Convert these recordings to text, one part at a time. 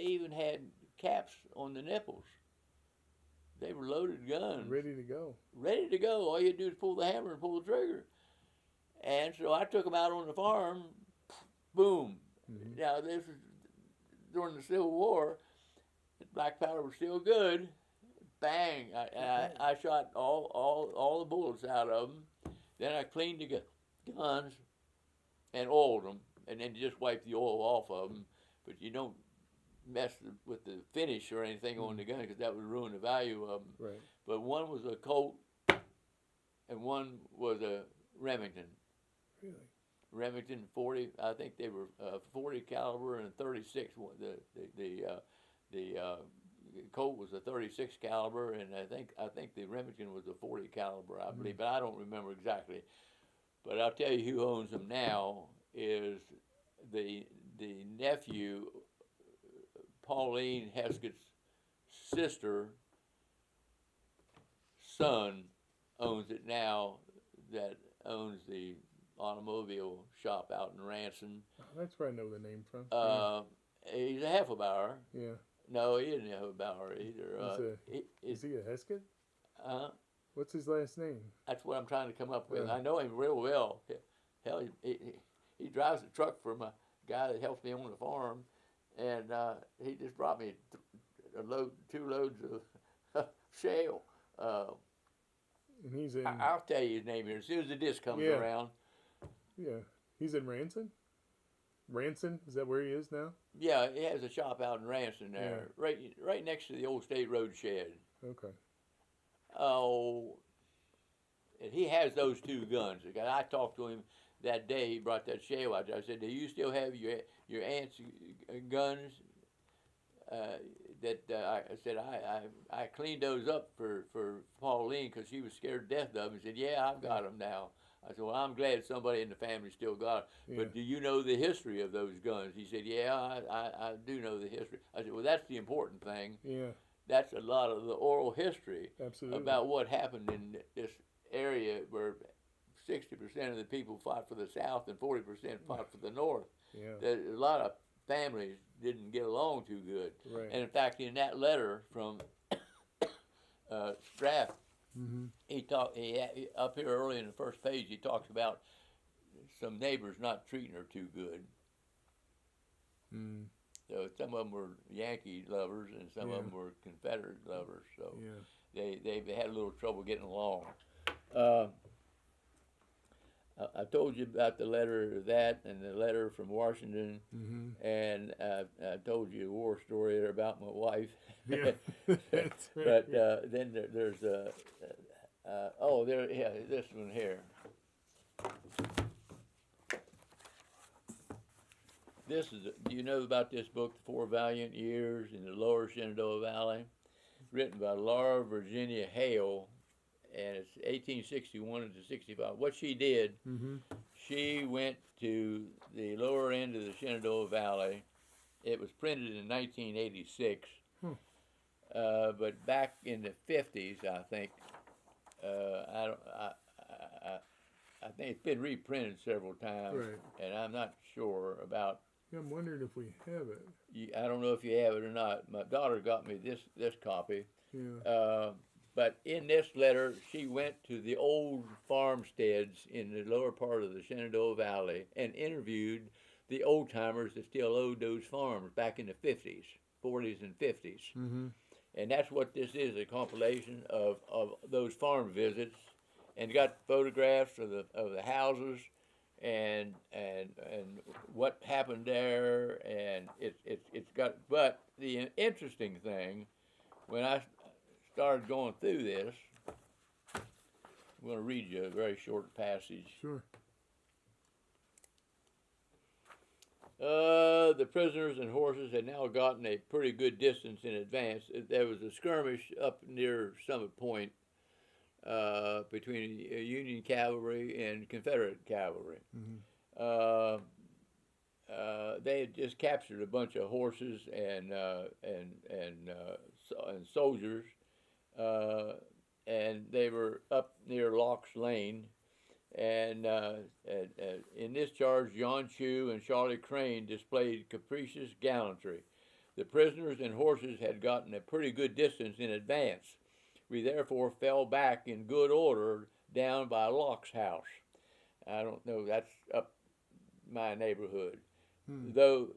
they even had caps on the nipples. They were loaded guns, Ready to go. ready to go. All you do is pull the hammer and pull the trigger. And so I took them out on the farm. Boom. Mm-hmm. Now this was during the Civil War. Black powder was still good. Bang! I shot all the bullets out of them. Then I cleaned the guns and oiled them, and then just wiped the oil off of them. But you don't mess with the finish or anything on the gun because that would ruin the value of them. Right. But one was a Colt, and one was a Remington. Really? Remington 40. I think they were 40 caliber and 36. The Colt was a 36 caliber, and I think the Remington was a 40 caliber, I believe, but I don't remember exactly. But I'll tell you who owns them now is the nephew, Pauline Heskett's sister, son owns it now. That owns the automobile shop out in Ranson. Oh, that's where I know the name from. He's a Heffelbauer. Yeah. No, he isn't a Heffelbauer either. Is he a Heskett? What's his last name? That's what I'm trying to come up with. I know him real well. Hell, he drives the truck for my guy that helps me on the farm, and he just brought me two loads of shale. And he's in. I'll tell you his name here as soon as the disc comes around. Yeah, he's in Ranson. Ranson, is that where he is now? Yeah, he has a shop out in Ranson there, right next to the old State Road shed. Okay. Oh, and he has those two guns. I talked to him that day. He brought that shale out. I said, "Do you still have your aunt's guns?" I said I cleaned those up for Pauline because she was scared to death of them. He said, "Yeah, I've got them now." I said, "Well, I'm glad somebody in the family still got them. But do you know the history of those guns?" He said, "Yeah, I do know the history." I said, "Well, that's the important thing. Yeah. That's a lot of the oral history Absolutely. about what happened in this area where 60% of the people fought for the South and 40% fought for the North. Yeah. A lot of families didn't get along too good. Right. And in fact, in that letter from Straff, he up here early in the first page, he talks about some neighbors not treating her too good. So some of them were Yankee lovers, and some of them were Confederate lovers. So they had a little trouble getting along. I told you about the letter of that and the letter from Washington, and I told you a war story there about my wife. Yeah. That's right. But then there's this one here. Do you know about this book, The Four Valiant Years in the Lower Shenandoah Valley? It's written by Laura Virginia Hale, and it's 1861 to 65. What she did, she went to the lower end of the Shenandoah Valley. It was printed in 1986, but back in the 50s, I think, I think it's been reprinted several times, and I'm not sure about. Yeah, I'm wondering if we have it. I don't know if you have it or not. My daughter got me this copy. Yeah. But in this letter, she went to the old farmsteads in the lower part of the Shenandoah Valley and interviewed the old timers that still owned those farms back in the 50s, 40s and 50s. And that's what this is, a compilation of those farm visits, and got photographs of the houses and what happened there, and it's got. But the interesting thing, when I started going through this, I'm going to read you a very short passage. Sure. The prisoners and horses had now gotten a pretty good distance in advance. There was a skirmish up near Summit Point between Union cavalry and Confederate cavalry. They had just captured a bunch of horses and soldiers, and they were up near Locks Lane. And in this charge, John Chew and Charlie Crane displayed capricious gallantry. The prisoners and horses had gotten a pretty good distance in advance. We therefore fell back in good order down by Locke's house. I don't know, that's up my neighborhood. Though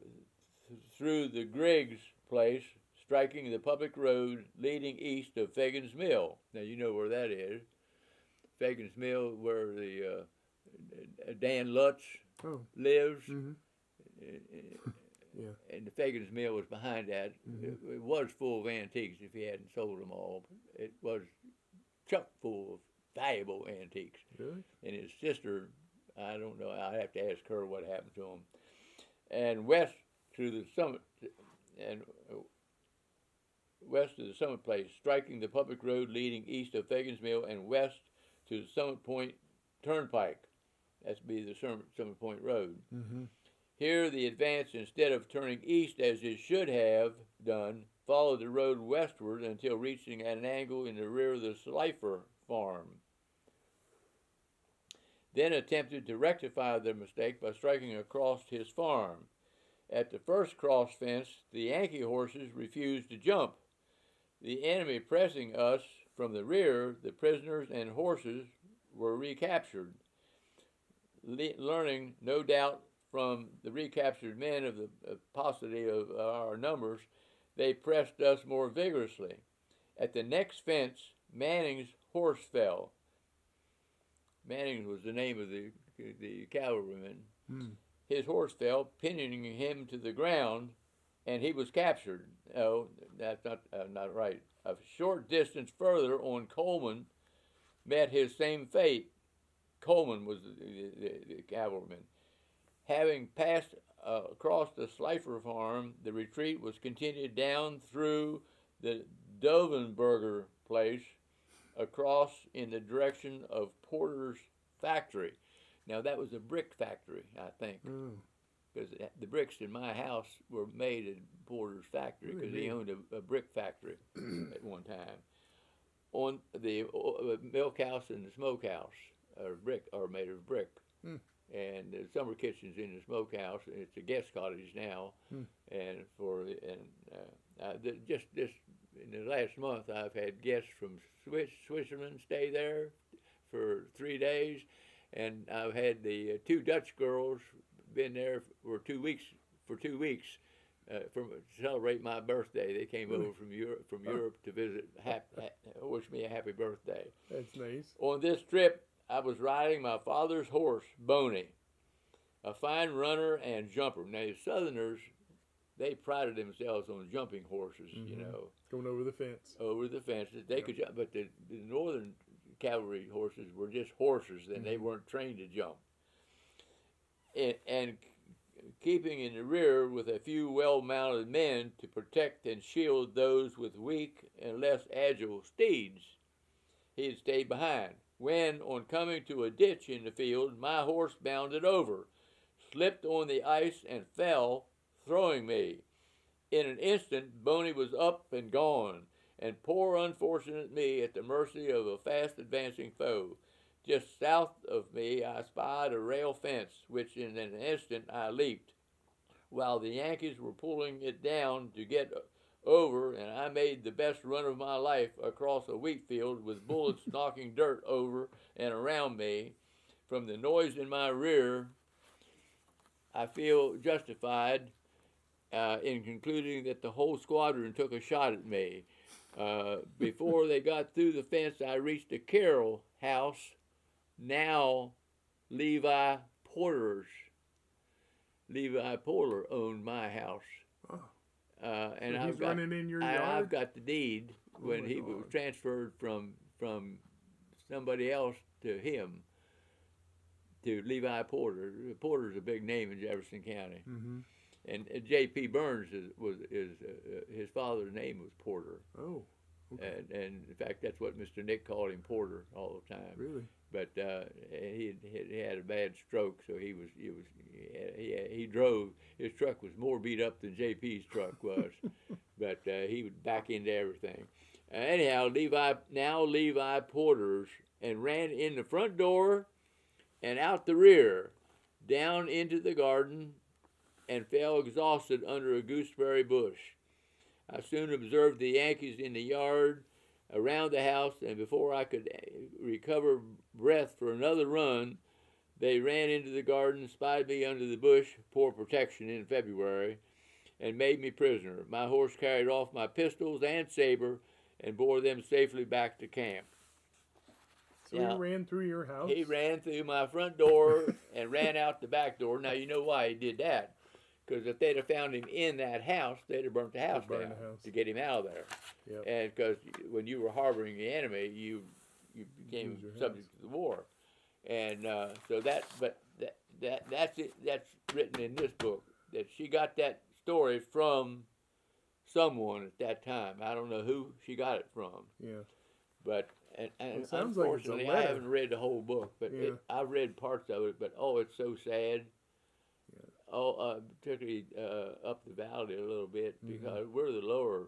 through the Griggs place, striking the public road leading east of Fagan's Mill. Now you know where that is. Fagan's Mill, where the Dan Lutz lives. Yeah. And the Fagan's Mill was behind that. It was full of antiques if he hadn't sold them all. It was chock full of valuable antiques. Really? And his sister, I don't know, I'd have to ask her what happened to him. And west to the summit, and west of the Summit Place, striking the public road leading east of Fagan's Mill, and west to the Summit Point Turnpike. That's be the Summit Point Road. Here, the advance, instead of turning east as it should have done, followed the road westward until reaching at an angle in the rear of the Slifer farm. Then attempted to rectify their mistake by striking across his farm. At the first cross fence, the Yankee horses refused to jump. The enemy pressing us from the rear, the prisoners and horses were recaptured. Learning, no doubt, from the recaptured men of the paucity of our numbers, they pressed us more vigorously. At the next fence, Manning's horse fell. Manning was the name of the cavalryman. His horse fell, pinning him to the ground, and he was captured. No, that's not right. A short distance further on, Coleman met his same fate. Coleman was the cavalryman. Having passed across the Slifer farm, the retreat was continued down through the Dovenberger place, across in the direction of Porter's factory. Now, that was a brick factory, I think, because the bricks in my house were made at Porter's factory, because he owned a brick factory at one time. On the milk house and the smokehouse are made of brick. And the summer kitchen's in the smokehouse. It's a guest cottage now, and just this in the last month, I've had guests from Switzerland stay there for 3 days, and I've had the two Dutch girls been there for 2 weeks. To celebrate my birthday, they came over from Europe to visit, wish me a happy birthday. That's nice. On this trip, I was riding my father's horse, Boney, a fine runner and jumper. Now, the Southerners, they prided themselves on jumping horses, you know. Going over the fence. Over the fences. They could jump, but the Northern cavalry horses were just horses, and they weren't trained to jump. And keeping in the rear with a few well-mounted men to protect and shield those with weak and less agile steeds, he had stayed behind. When, on coming to a ditch in the field, my horse bounded over, slipped on the ice, and fell, throwing me. In an instant, Boney was up and gone, and poor unfortunate me at the mercy of a fast-advancing foe. Just south of me, I spied a rail fence, which in an instant I leaped, while the Yankees were pulling it down to get over, and I made the best run of my life across a wheat field with bullets knocking dirt over and around me. From the noise in my rear, I feel justified in concluding that the whole squadron took a shot at me. Before they got through the fence, I reached a Carroll house, now Levi Porter's. Levi Porter owned my house. Oh. And so he's running in your yard? I've got the deed when he was transferred from somebody else to him, to Levi Porter. Porter's a big name in Jefferson County. And J.P. Burns his father's name was Porter. Oh. Okay. And in fact, that's what Mr. Nick called him, Porter, all the time. Really? But he had a bad stroke, so he drove. His truck was more beat up than JP's truck was, but he would back into everything. Anyhow, Levi Porter's, and ran in the front door and out the rear, down into the garden, and fell exhausted under a gooseberry bush. I soon observed the Yankees in the yard around the house, and before I could recover breath for another run, they ran into the garden, spied me under the bush, poor protection in February, and made me prisoner. My horse carried off my pistols and saber and bore them safely back to camp. So he ran through your house? He ran through my front door and ran out the back door. Now, you know why he did that. Because if they'd have found him in that house, they'd have burnt the house down to get him out of there. Yep. And because when you were harboring the enemy, you became subject to the war. And so that's it. That's written in this book, that she got that story from someone at that time. I don't know who she got it from. Yeah. But and it sounds unfortunately, like it's a letter. I haven't read the whole book, but I've read parts of it. But it's so sad. Yeah. Particularly up the valley a little bit, because we're the lower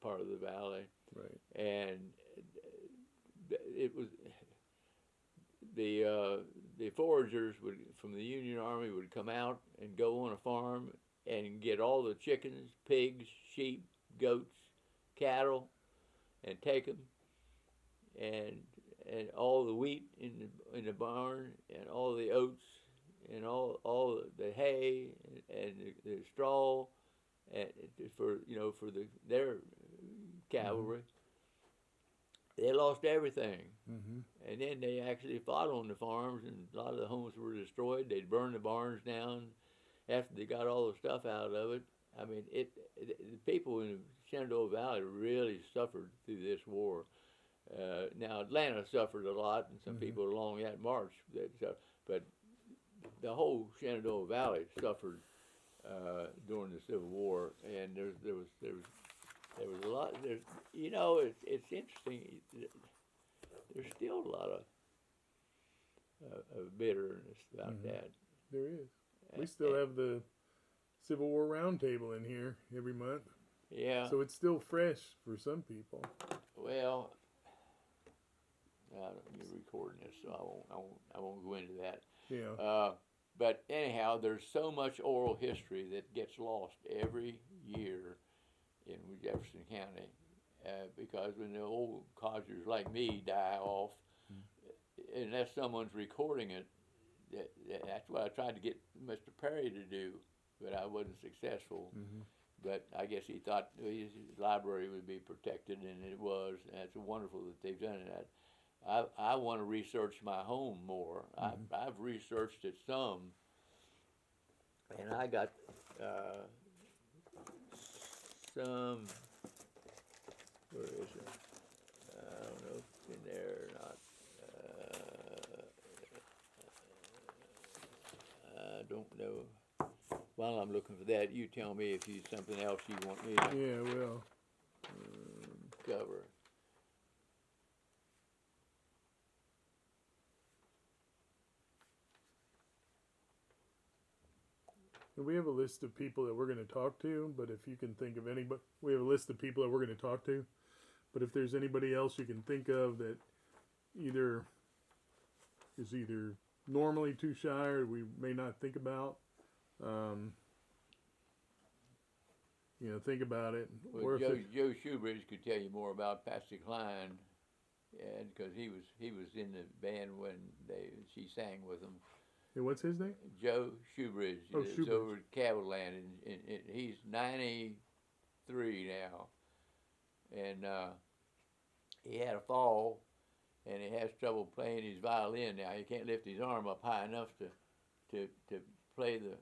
part of the valley, right? And it was the foragers from the Union Army would come out and go on a farm and get all the chickens, pigs, sheep, goats, cattle, and take them, and all the wheat in the barn, and all the oats, and all the hay and the straw, and for their cavalry. They lost everything, and then they actually fought on the farms, and a lot of the homes were destroyed. They'd burn the barns down after they got all the stuff out of it. I mean, the people in the Shenandoah Valley really suffered through this war. Now Atlanta suffered a lot, and some people along that march, but the whole Shenandoah Valley suffered during the Civil War, and there was a lot. It's interesting. There's still a lot of bitterness about that. There is. We still have the Civil War Roundtable in here every month. Yeah. So it's still fresh for some people. Well, you're recording this, so I won't go into that. Yeah. But anyhow, there's so much oral history that gets lost every year in Jefferson County, because when the old codgers like me die off, unless someone's recording it, that's what I tried to get Mr. Perry to do, but I wasn't successful. But I guess he thought his library would be protected, and it was. And it's wonderful that they've done that. I want to research my home more. I've researched it some, and I got some. Where is it? I don't know if it's in there or not. I don't know. While I'm looking for that, you tell me if you something else you want me to Yeah, well, cover. we have a list of people that we're going to talk to, but if you can think of anybody, we have a list of people that we're going to talk to, but if there's anybody else you can think of that is either normally too shy or we may not think about, think about it. Well, Or Joe Shoebridge could tell you more about Patsy Cline, and because he was in the band when she sang with them. And what's his name? Joe Shoebridge. Oh, He's over at Cavalland, and he's 93 now, and he had a fall, and he has trouble playing his violin now. He can't lift his arm up high enough to play the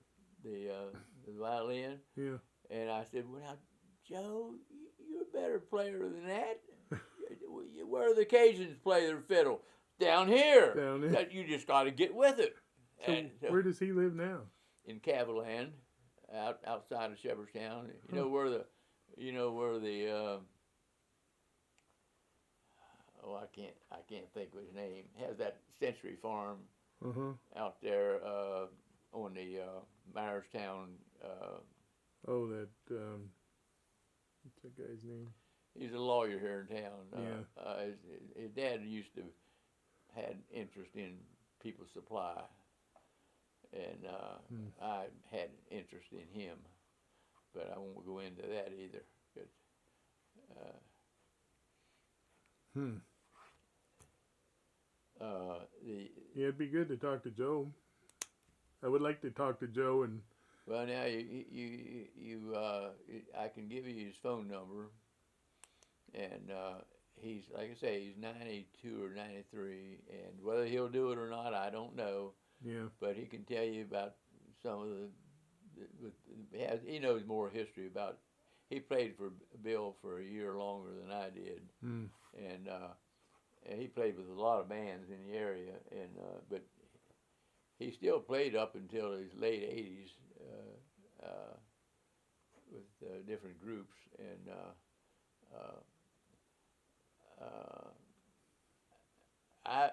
violin. Yeah. And I said, well, now, Joe, you're a better player than that. Where do the Cajuns play their fiddle? Down here. Down there. You just got to get with it. So where does he live now? In Cavalland, outside of Shepherdstown. You know where the I can't think of his name. Has that Century Farm out there on the Myerstown. What's that guy's name? He's a lawyer here in town. His dad used to had interest in People's Supply, and I had interest in him, but I won't go into that either. Hmm. The Yeah, it'd be good to talk to Joe. I would like to talk to Joe and well, now I can give you his phone number, and he's like I say, he's 92 or 93, and whether he'll do it or not, I don't know. yeah. But he can tell you about some of he knows more history about. He played for Bill for a year longer than I did, Hmm. and he played with a lot of bands in the area, and but he still played up until his late 80s with different groups, and I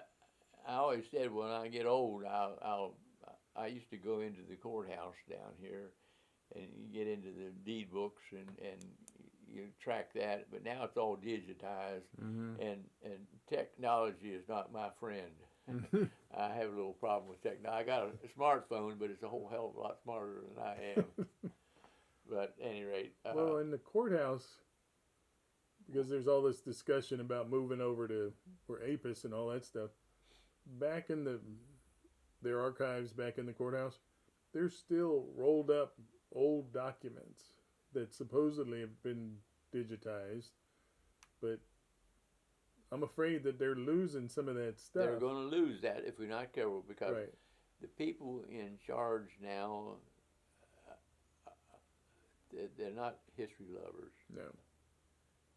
I always said when I get old, I used to go into the courthouse down here, and you get into the deed books and you track that. But now it's all digitized, Mm-hmm. and technology is not my friend. I have a little problem with technology. I got a smartphone, but it's a whole hell of a lot smarter than I am. But at any rate, Well, in the courthouse, because there's all this discussion about moving over to where APIS and all that stuff. Back in their archives back in the courthouse, there's still rolled up old documents that supposedly have been digitized, but I'm afraid that they're losing some of that stuff. they're going to lose that if we're not careful, because Right. the people in charge now, they're not history lovers. No.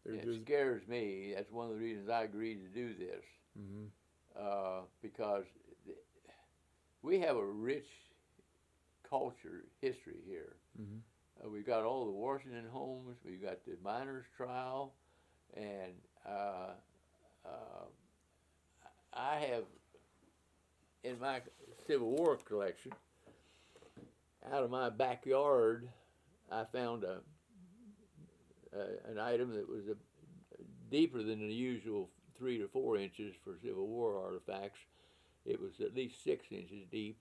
They're It just. scares me. That's one of the reasons I agreed to do this, because we have a rich culture history here. We've got all the Washington homes. We've got the miners' trial, and I have in my Civil War collection, out of my backyard, I found an item that was deeper than the usual 3 to 4 inches for Civil War artifacts. It was at least 6 inches deep,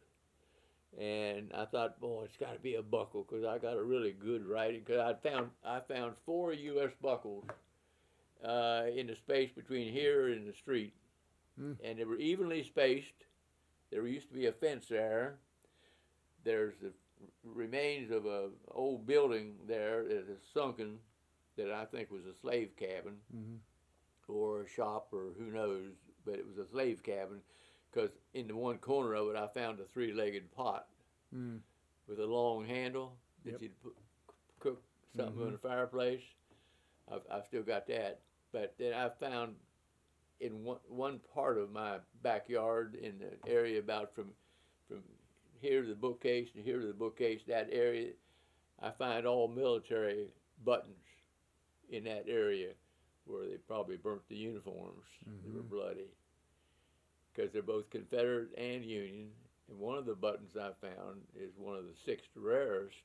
and I thought, boy, it's got to be a buckle, because I got a really good writing. Because I found 4 U.S. buckles in the space between here and the street, and they were evenly spaced. There used to be a fence there. There's the remains of a old building there that is sunken, that I think was a slave cabin or a shop or who knows, but it was a slave cabin, because in the one corner of it I found a 3-legged pot with a long handle that you'd cook something in the fireplace. I've still got that. But then I found in one part of my backyard, in the area about from here to the bookcase and here to the bookcase, that area, I find all military buttons in that area where they probably burnt the uniforms. They were bloody, because they're both Confederate and Union. And one of the buttons I found is one of the 6th rarest